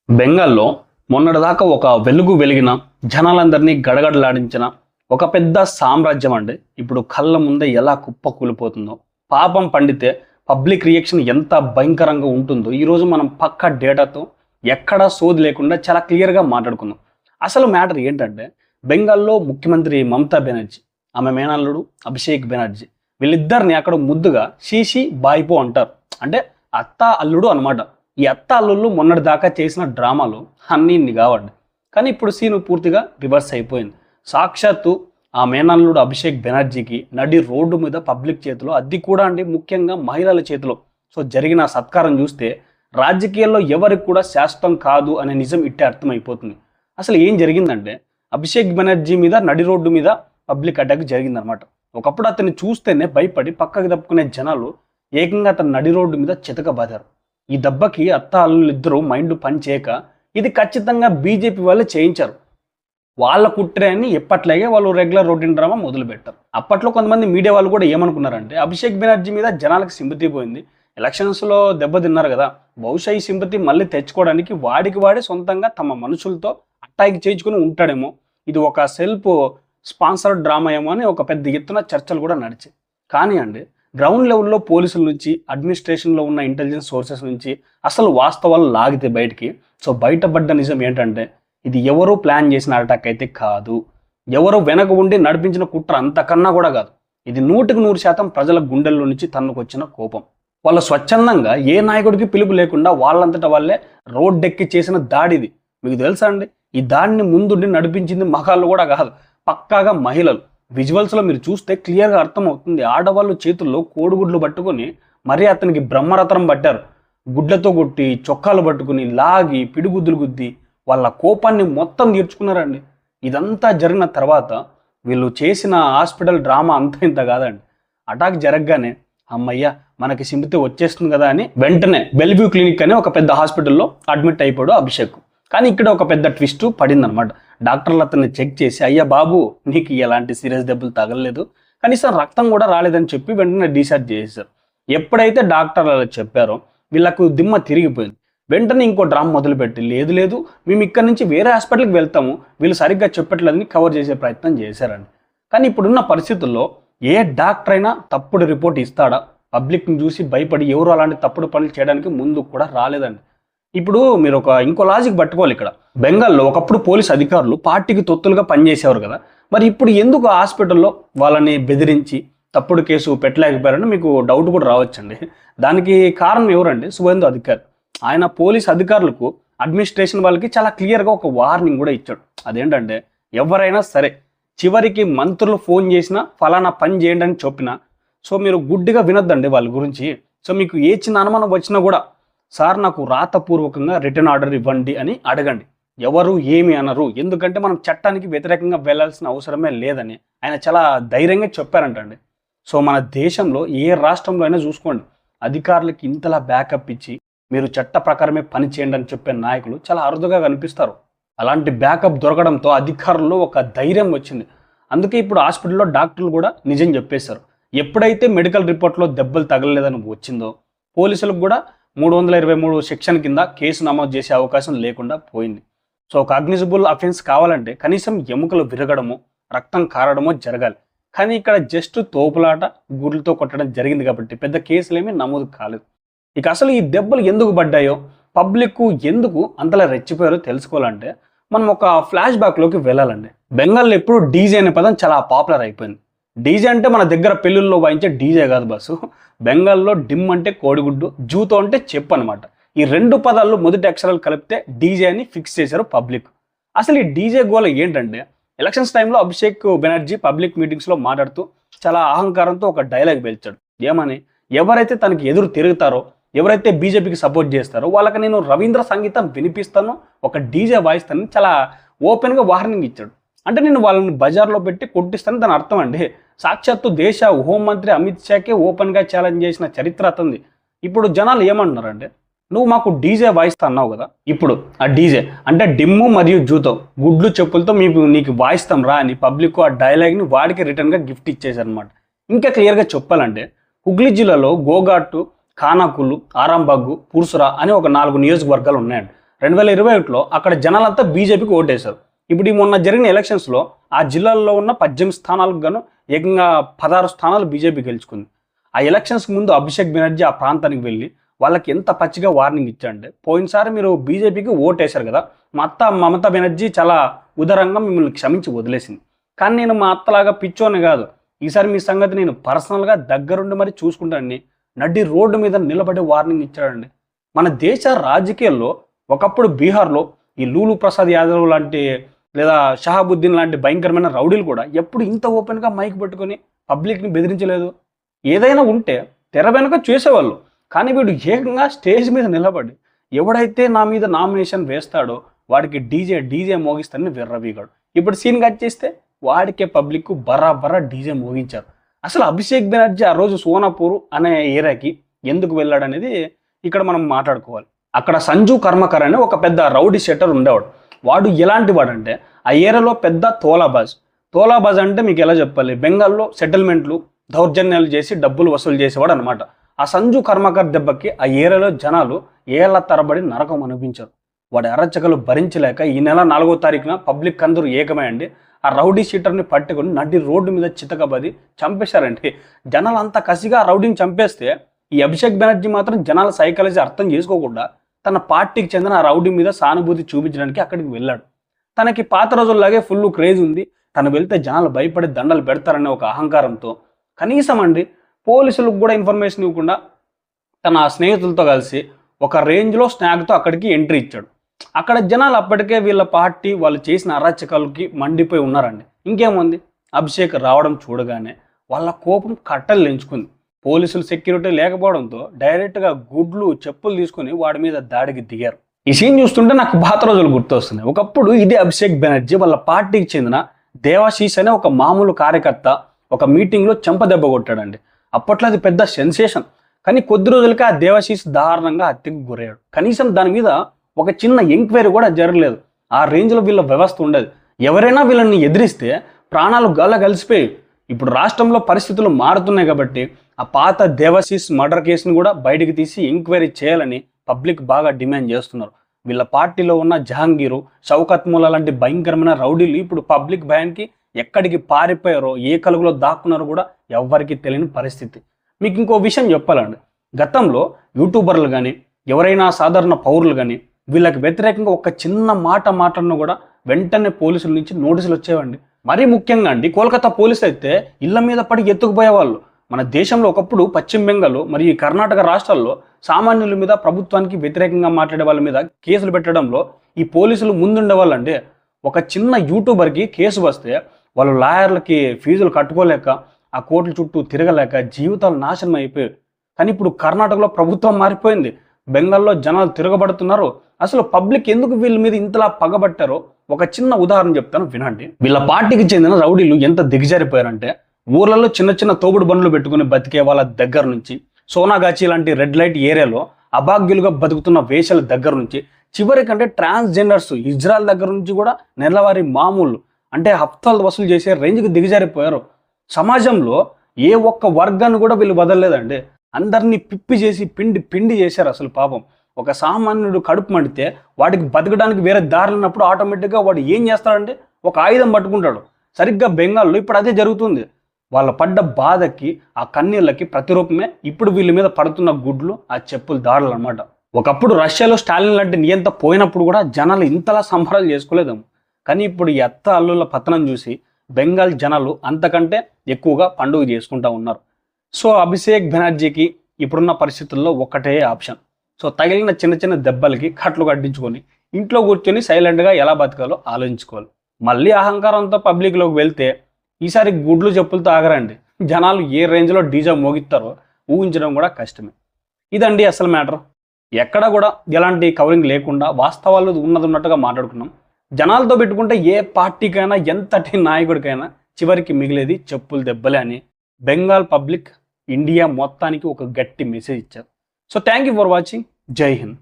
బెంగాల్లో మొన్నటిదాకా ఒక వెలుగు వెలిగిన జనాలందరినీ గడగడలాడించిన ఒక పెద్ద సామ్రాజ్యం అండి ఇప్పుడు కళ్ళ ముందే ఎలా కుప్ప కూలిపోతుందో. పాపం పండితే పబ్లిక్ రియాక్షన్ ఎంత భయంకరంగా ఉంటుందో ఈరోజు మనం పక్క డేటాతో ఎక్కడా సోది లేకుండా చాలా క్లియర్గా మాట్లాడుకుందాం. అసలు మ్యాటర్ ఏంటంటే, బెంగాల్లో ముఖ్యమంత్రి మమతా బెనర్జీ, ఆమె మేనల్లుడు అభిషేక్ బెనర్జీ, వీళ్ళిద్దరిని అక్కడ ముద్దుగా షీషి బాయిపో అంటారు. అంటే అత్త అల్లుడు అనమాట. ఈ అత్త అల్లుళ్ళు మొన్నటి దాకా చేసిన డ్రామాలు అన్నీ ఇన్ని కావండి. కానీ ఇప్పుడు సీను పూర్తిగా రివర్స్ అయిపోయింది. సాక్షాత్తు ఆ మేనల్లుడు అభిషేక్ బెనర్జీకి నడి రోడ్డు మీద పబ్లిక్ చేతిలో, అది కూడా అండి ముఖ్యంగా మహిళల చేతిలో జరిగిన సత్కారం చూస్తే రాజకీయాల్లో ఎవరికి కూడా శాశ్వతం కాదు అనే నిజం ఇట్టే అర్థమైపోతుంది. అసలు ఏం జరిగిందంటే, అభిషేక్ బెనర్జీ మీద నడి రోడ్డు మీద పబ్లిక్ అటాక్ జరిగిందనమాట. ఒకప్పుడు అతన్ని చూస్తేనే భయపడి పక్కకి తప్పుకునే జనాలు ఏకంగా అతను నడి రోడ్డు మీద చితకబాదారు. ఈ దెబ్బకి అత్త అల్లుళ్ళు ఇద్దరు మైండ్ పని చేయక ఇది ఖచ్చితంగా బీజేపీ వాళ్ళే చేయించారు, వాళ్ళ కుట్రే అని ఎప్పట్లాగే వాళ్ళు రెగ్యులర్ రొటీన్ డ్రామా మొదలుపెట్టారు. అప్పట్లో కొంతమంది మీడియా వాళ్ళు కూడా ఏమనుకున్నారంటే, అభిషేక్ బెనర్జీ మీద జనాలకు సింపతి పోయింది, ఎలక్షన్స్లో దెబ్బతిన్నారు కదా, బహుశా ఈ సింపతి మళ్ళీ తెచ్చుకోవడానికి వాడికి వాడే సొంతంగా తమ మనుషులతో అటాక్ చేయించుకుని ఉంటాడేమో, ఇది ఒక సెల్ఫ్ స్పాన్సర్డ్ డ్రామా ఏమో అని ఒక పెద్ద ఎత్తున చర్చలు కూడా నడిచాయి. కానీ అండి, గ్రౌండ్ లెవెల్లో పోలీసుల నుంచి, అడ్మినిస్ట్రేషన్లో ఉన్న ఇంటెలిజెన్స్ సోర్సెస్ నుంచి అసలు వాస్తవాలు లాగితే బయటికి బయటపడ్డ నిజం ఏంటంటే, ఇది ఎవరో ప్లాన్ చేసిన అటాక్ అయితే కాదు, ఎవరో వెనక ఉండి నడిపించిన కుట్ర అంతకన్నా కూడా కాదు. ఇది 100% ప్రజల గుండెల్లో నుంచి తన్నుకొచ్చిన కోపం. వాళ్ళు స్వచ్ఛందంగా ఏ నాయకుడికి పిలుపు లేకుండా వాళ్ళంతటా వాళ్ళే రోడ్డెక్కి చేసిన దాడిది. మీకు తెలుసా అండి, ఈ దాడిని ముందుండి నడిపించింది మగాళ్ళు కూడా కాదు, పక్కాగా మహిళలు. విజువల్స్లో మీరు చూస్తే క్లియర్గా అర్థమవుతుంది. ఆడవాళ్ళు చేతుల్లో కోడిగుడ్లు పట్టుకొని మరీ అతనికి బ్రహ్మరథనం పట్టారు. గుడ్లతో కొట్టి, చొక్కాలు పట్టుకుని లాగి, పిడిగుద్దులు గుద్ది వాళ్ళ కోపాన్ని మొత్తం తీర్చుకున్నారండి. ఇదంతా జరిగిన తర్వాత వీళ్ళు చేసిన హాస్పిటల్ డ్రామా అంతా ఇంత కాదండి. అటాక్ జరగగానే అమ్మయ్య మనకి సింపతి వచ్చేస్తుంది కదా అని వెంటనే బెల్వ్యూ క్లినిక్ అనే ఒక పెద్ద హాస్పిటల్లో అడ్మిట్ అయిపోయాడు అభిషేక్. కానీ ఇక్కడ ఒక పెద్ద ట్విస్ట్ పడిందనమాట. డాక్టర్లు అతన్ని చెక్ చేసి, అయ్యా బాబు నీకు ఎలాంటి సీరియస్ దెబ్బలు తగలలేదు, కనీసం రక్తం కూడా రాలేదని చెప్పి వెంటనే డిశ్చార్జ్ చేసేసారు. ఎప్పుడైతే డాక్టర్లు అలా చెప్పారో వీళ్ళకు దిమ్మ తిరిగిపోయింది. వెంటనే ఇంకో డ్రామా మొదలుపెట్టి, లేదు లేదు మేము ఇక్కడ నుంచి వేరే హాస్పిటల్కి వెళ్తాము, వీళ్ళు సరిగ్గా చెప్పట్లేదని కవర్ చేసే ప్రయత్నం చేశారండి. కానీ ఇప్పుడున్న పరిస్థితుల్లో ఏ డాక్టర్ అయినా తప్పుడు రిపోర్ట్ ఇస్తాడా? పబ్లిక్ని చూసి భయపడి ఎవరు అలాంటి తప్పుడు పనులు చేయడానికి ముందు కూడా రాలేదండి. ఇప్పుడు మీరు ఇంకో లాజిక్ పట్టుకోవాలి. ఇక్కడ బెంగాల్లో ఒకప్పుడు పోలీస్ అధికారులు పార్టీకి తొత్తులుగా పనిచేసేవారు కదా, మరి ఇప్పుడు ఎందుకు హాస్పిటల్లో వాళ్ళని బెదిరించి తప్పుడు కేసు పెట్టలేకపోయారని మీకు డౌట్ కూడా రావచ్చండి. దానికి కారణం ఎవరండి? సువేందు అధికారి. ఆయన పోలీస్ అధికారులకు, అడ్మినిస్ట్రేషన్ వాళ్ళకి చాలా క్లియర్గా ఒక వార్నింగ్ కూడా ఇచ్చాడు. అదేంటంటే, ఎవరైనా సరే చివరికి మంత్రులు ఫోన్ చేసినా ఫలానా పని చేయండి అని చెప్పినా మీరు గుడ్డిగా వినొద్దండి వాళ్ళ గురించి. మీకు ఏ చిన్న అనుమానం వచ్చినా కూడా, సార్ నాకు రాతపూర్వకంగా రిటర్న్ ఆర్డర్ ఇవ్వండి అని అడగండి. ఎవరు ఏమి అనరు, ఎందుకంటే మనం చట్టానికి వ్యతిరేకంగా వెళ్లాల్సిన అవసరమే లేదని ఆయన చాలా ధైర్యంగా చెప్పారంటండి. మన దేశంలో ఏ రాష్ట్రంలో అయినా చూసుకోండి, అధికారులకి ఇంతలా బ్యాకప్ ఇచ్చి మీరు చట్ట ప్రకారమే పని చేయండి అని చెప్పే నాయకులు చాలా అరుదుగా కనిపిస్తారు. అలాంటి బ్యాకప్ దొరకడంతో అధికారుల్లో ఒక ధైర్యం వచ్చింది. అందుకే ఇప్పుడు హాస్పిటల్లో డాక్టర్లు కూడా నిజం చెప్పేశారు. ఎప్పుడైతే మెడికల్ రిపోర్ట్లో దెబ్బలు తగలలేదని వచ్చిందో, పోలీసులకు కూడా 323 సెక్షన్ కింద కేసు నమోదు చేసే అవకాశం లేకుండా పోయింది. ఒక అగ్నిజిబుల్ అఫెన్స్ కావాలంటే కనీసం ఎముకలు విరగడమో, రక్తం కారడమో జరగాలి. కానీ ఇక్కడ జస్ట్ తోపులాట, గుడ్లతో కొట్టడం జరిగింది కాబట్టి పెద్ద కేసులేమీ నమోదు కాలేదు. ఇక అసలు ఈ దెబ్బలు ఎందుకు పడ్డాయో, పబ్లిక్ ఎందుకు అంతలా రెచ్చిపోయారో తెలుసుకోవాలంటే మనం ఒక ఫ్లాష్ బ్యాక్లోకి వెళ్ళాలండి. బెంగాల్లో ఎప్పుడు డీజే అనే పదం చాలా పాపులర్ అయిపోయింది. డీజే అంటే మన దగ్గర పెళ్ళిళ్ళలో వాయించే డీజే కాదు బస్సు. బెంగాల్లో డిమ్ అంటే కోడిగుడ్డు, జూతో అంటే చెప్పు అనమాట. ఈ రెండు పదాలు మొదటి అక్షరాలు కలిపితే డీజే అని ఫిక్స్ చేశారు పబ్లిక్. అసలు ఈ డీజే గోల ఏంటంటే, ఎలక్షన్స్ టైంలో అభిషేక్ బెనర్జీ పబ్లిక్ మీటింగ్స్లో మాట్లాడుతూ చాలా అహంకారంతో ఒక డైలాగ్ పేల్చాడు. ఏమని? ఎవరైతే తనకి ఎదురు తిరుగుతారో, ఎవరైతే బీజేపీకి సపోర్ట్ చేస్తారో వాళ్ళకి నేను రవీంద్ర సంగీతం వినిపిస్తాను, ఒక డీజే వాయిస్తానని చాలా ఓపెన్గా వార్నింగ్ ఇచ్చాడు. అంటే నేను వాళ్ళని బజార్లో పెట్టి కొట్టిస్తాను దాని అర్థం అండి. సాక్షాత్తు దేశ హోంమంత్రి అమిత్ షాకే ఓపెన్గా ఛాలెంజ్ చేసిన చరిత్ర అతనిది. ఇప్పుడు జనాలు ఏమంటున్నారంటే, నువ్వు మాకు డీజే వాయిస్తా అన్నావు కదా, ఇప్పుడు ఆ డీజే అంటే డిమ్ము మరియు జూతో, గుడ్లు చెప్పులతో నీకు వాయిస్తాం రా అని పబ్లిక్ ఆ డైలాగ్ని వాడికి రిటర్న్గా గిఫ్ట్ ఇచ్చేసారనమాట. ఇంకా క్లియర్గా చెప్పాలంటే, హుగ్లీ జిల్లాలో గోఘాటు, ఖానాకులు, ఆరాంబాగు, పురుసురా అని ఒక 4 నియోజకవర్గాలు ఉన్నాయండి. 2021లో అక్కడ జనాలంతా బీజేపీకి ఓటేశారు. ఇప్పుడు ఈ మొన్న జరిగిన ఎలక్షన్స్లో ఆ జిల్లాల్లో ఉన్న 18 స్థానాలకు గాను ఏకంగా 16 స్థానాలు బీజేపీ గెలుచుకుంది. ఆ ఎలక్షన్స్కి ముందు అభిషేక్ బెనర్జీ ఆ ప్రాంతానికి వెళ్ళి వాళ్ళకి ఎంత పచ్చిగా వార్నింగ్ ఇచ్చాడంటే, పోయినసారి మీరు బీజేపీకి ఓటేశారు కదా, మా అత్త మమతా బెనర్జీ చాలా ఉదారంగా మిమ్మల్ని క్షమించి వదిలేసింది. కానీ నేను మా అత్తలాగా పిచ్చోని కాదు, ఈసారి మీ సంగతి నేను పర్సనల్గా దగ్గరుండి మరి చూసుకుంటానని నడ్డి రోడ్డు మీద నిలబడి వార్నింగ్ ఇచ్చాడండి. మన దేశ రాజకీయాల్లో ఒకప్పుడు బీహార్లో ఈ లూలు ప్రసాద్ యాదవ్ లాంటి లేదా షహాబుద్దీన్ లాంటి భయంకరమైన రౌడీలు కూడా ఎప్పుడు ఇంత ఓపెన్గా మైక్ పట్టుకొని పబ్లిక్ని బెదిరించలేదు. ఏదైనా ఉంటే తెర వెనుక చేసేవాళ్ళు. కానీ వీడు ఏకంగా స్టేజ్ మీద నిలబడి ఎవడైతే నా మీద నామినేషన్ వేస్తాడో వాడికి డీజే మోగిస్తానని విర్రవీగాడు. ఇప్పుడు సీన్ కట్ చేస్తే వాడికే పబ్లిక్ బరాబరా డీజే మోగించారు. అసలు అభిషేక్ బెనర్జీ ఆ రోజు సోనాపూర్ అనే ఏరియాకి ఎందుకు వెళ్ళాడనేది ఇక్కడ మనం మాట్లాడుకోవాలి. అక్కడ సంజు కర్మకర్ అనే ఒక పెద్ద రౌడీ షెటర్ ఉండేవాడు. వాడు ఎలాంటి వాడంటే ఆ ఏరియాలో పెద్ద తోలాబాజ్ అంటే మీకు ఎలా చెప్పాలి, బెంగాల్లో సెటిల్మెంట్లు దౌర్జన్యాలు చేసి డబ్బులు వసూలు చేసేవాడు అనమాట. ఆ సంజు కర్మకర్ దెబ్బకి ఆ ఏరియాలో జనాలు ఏళ్ల తరబడి నరకం అనిపించారు. వాడి అరచకలు భరించలేక ఈ నెల 4వ తారీఖున పబ్లిక్ అందరూ ఏకమైండి ఆ రౌడీ షీటర్ని పట్టుకొని నడి రోడ్డు మీద చితకబది చంపేశారండి. జనాలు అంత కసిగా ఆ రౌడీని చంపేస్తే ఈ అభిషేక్ బెనర్జీ మాత్రం జనాల సైకాలజీ అర్థం చేసుకోకుండా తన పార్టీకి చెందిన ఆ రౌడీ మీద సానుభూతి చూపించడానికి అక్కడికి వెళ్ళాడు. తనకి పాత రోజుల్లాగే ఫుల్ క్రేజ్ ఉంది, తను వెళ్తే జనాలు భయపడి దండలు పెడతారనే ఒక అహంకారంతో కనీసం పోలీసులకు కూడా ఇన్ఫర్మేషన్ ఇవ్వకుండా తన స్నేహితులతో కలిసి ఒక రేంజ్లో స్నాగ్తో అక్కడికి ఎంట్రీ ఇచ్చాడు. అక్కడ జనాలు అప్పటికే వీళ్ళ పార్టీ వాళ్ళు చేసిన అరాచకాలకి మండిపోయి ఉన్నారండి. ఇంకేముంది, అభిషేక్ రావడం చూడగానే వాళ్ళ కోపం కట్టలు ఎంచుకుంది. పోలీసులు సెక్యూరిటీ లేకపోవడంతో డైరెక్ట్గా గుడ్లు చెప్పులు తీసుకుని వాడి మీద దాడికి దిగారు. ఈ సీన్ చూస్తుంటే నాకు పాత రోజులు గుర్తొస్తున్నాయి. ఒకప్పుడు ఇదే అభిషేక్ బెనర్జీ వాళ్ళ పార్టీకి చెందిన దేవాశీష్ అనే ఒక మామూలు కార్యకర్త ఒక మీటింగ్లో చెంపదెబ్బ కొట్టాడండి. అప్పట్లో అది పెద్ద సెన్సేషన్. కానీ కొద్ది రోజులకి ఆ దేవాశీష్ దారుణంగా హత్యకు గురయ్యాడు. కనీసం దాని మీద ఒక చిన్న ఎంక్వైరీ కూడా జరగలేదు. ఆ రేంజ్లో వీళ్ళ వ్యవస్థ ఉండేది. ఎవరైనా వీళ్ళని ఎదిరిస్తే ప్రాణాలు కలిసిపోయి. ఇప్పుడు రాష్ట్రంలో పరిస్థితులు మారుతున్నాయి కాబట్టి ఆ పాత దేవాశీష్ మర్డర్ కేసును కూడా బయటికి తీసి ఎంక్వైరీ చేయాలని పబ్లిక్ బాగా డిమాండ్ చేస్తున్నారు. వీళ్ళ పార్టీలో ఉన్న జహాంగీరు, షౌకత్ ముల్లా లాంటి భయంకరమైన రౌడీలు ఇప్పుడు పబ్లిక్ భయానికి ఎక్కడికి పారిపోయారో ఏ కలుగులో దాక్కున్నారో కూడా ఎవ్వరికి తెలియని పరిస్థితి. మీకు ఇంకో విషయం చెప్పాలండి, గతంలో యూట్యూబర్లు కానీ ఎవరైనా సాధారణ పౌరులు కానీ వీళ్ళకి వ్యతిరేకంగా ఒక చిన్న మాట మాట్లాడినా కూడా వెంటనే పోలీసుల నుంచి నోటీసులు వచ్చేవండి. మరీ ముఖ్యంగా కోల్కతా పోలీసు అయితే ఇళ్ల మీద పడి ఎత్తుకుపోయేవాళ్ళు. మన దేశంలో ఒకప్పుడు పశ్చిమ బెంగాల్ మరియు కర్ణాటక రాష్ట్రాల్లో సామాన్యుల మీద ప్రభుత్వానికి వ్యతిరేకంగా మాట్లాడే వాళ్ళ మీద కేసులు పెట్టడంలో ఈ పోలీసులు ముందుండేవాళ్ళండి. ఒక చిన్న యూట్యూబర్కి కేసు వస్తే వాళ్ళు లాయర్లకి ఫీజులు కట్టుకోలేక ఆ కోర్టుల చుట్టూ తిరగలేక జీవితాలు నాశనం అయిపోయాయి. కానీ ఇప్పుడు కర్ణాటకలో ప్రభుత్వం మారిపోయింది, బెంగాల్లో జనాలు తిరగబడుతున్నారు. అసలు పబ్లిక్ ఎందుకు వీళ్ళ మీద ఇంతలా పగబట్టారో ఒక చిన్న ఉదాహరణ చెప్తాను వినండి. వీళ్ళ పార్టీకి చెందిన రౌడీలు ఎంత దిగజారిపోయారంటే ఊర్లలో చిన్న చిన్న తోపుడు బండ్లు పెట్టుకుని బతికే వాళ్ళ దగ్గర నుంచి, సోనాగాచి లాంటి రెడ్ లైట్ ఏరియాలో అభాగ్యులుగా బతుకుతున్న వేషల దగ్గర నుంచి, చివరికంటే ట్రాన్స్జెండర్స్ ఇజ్రాయల్ దగ్గర నుంచి కూడా నెలవారీ మామూలు అంటే హప్తాలు వసూలు చేసే రేంజ్కి దిగజారిపోయారు. సమాజంలో ఏ ఒక్క వర్గాన్ని కూడా వీళ్ళు వదలలేదండి. అందరినీ పిప్పి చేసి పిండి చేశారు. అసలు పాపం ఒక సామాన్యుడు కడుపు మండితే వాడికి బతకడానికి వేరే దారి ఉన్నప్పుడు ఆటోమేటిక్గా వాడు ఏం చేస్తాడంటే ఒక ఆయుధం పట్టుకుంటాడు. సరిగ్గా బెంగాల్లో ఇప్పుడు అదే జరుగుతుంది. వాళ్ళ పడ్డ బాధకి ఆ కన్నీళ్ళకి ప్రతిరూపమే ఇప్పుడు వీళ్ళ మీద పడుతున్న గుడ్లు, ఆ చెప్పులు దాడులు అనమాట. ఒకప్పుడు రష్యాలో స్టాలిన్ లాంటి నియంత పోయినప్పుడు కూడా జనాలు ఇంతలా సంబరాలు చేసుకోలేదేమో. కానీ ఇప్పుడు ఈ అత్త అల్లుల పతనం చూసి బెంగాల్ జనాలు అంతకంటే ఎక్కువగా పండుగ చేసుకుంటూ ఉన్నారు. సో అభిషేక్ బెనర్జీకి ఇప్పుడున్న పరిస్థితుల్లో ఒకటే ఆప్షన్. సో తగిలిన చిన్న చిన్న దెబ్బలకి కట్లు కట్టించుకొని ఇంట్లో కూర్చొని సైలెంట్గా ఎలా బతకాలో ఆలోచించుకోవాలి. మళ్ళీ అహంకారంతో పబ్లిక్లోకి వెళ్తే ఈసారి గుడ్లు చెప్పులతో ఆగరండి. జనాలు ఏ రేంజ్లో డీజే మోగిస్తారో ఊహించడం కూడా కష్టమే. ఇదండి అసలు మ్యాటర్. ఎక్కడ కూడా ఎలాంటి కవరింగ్ లేకుండా వాస్తవాలు ఉన్నట్టుగా మాట్లాడుకున్నాం. జనాలతో పెట్టుకుంటే ఏ పార్టీకైనా ఎంతటి నాయకుడికైనా చివరికి మిగిలేది చెప్పులు దెబ్బలే అని బెంగాల్ పబ్లిక్ ఇండియా మొత్తానికి ఒక గట్టి మెసేజ్ ఇచ్చారు. So thank you for watching. జై హింద్.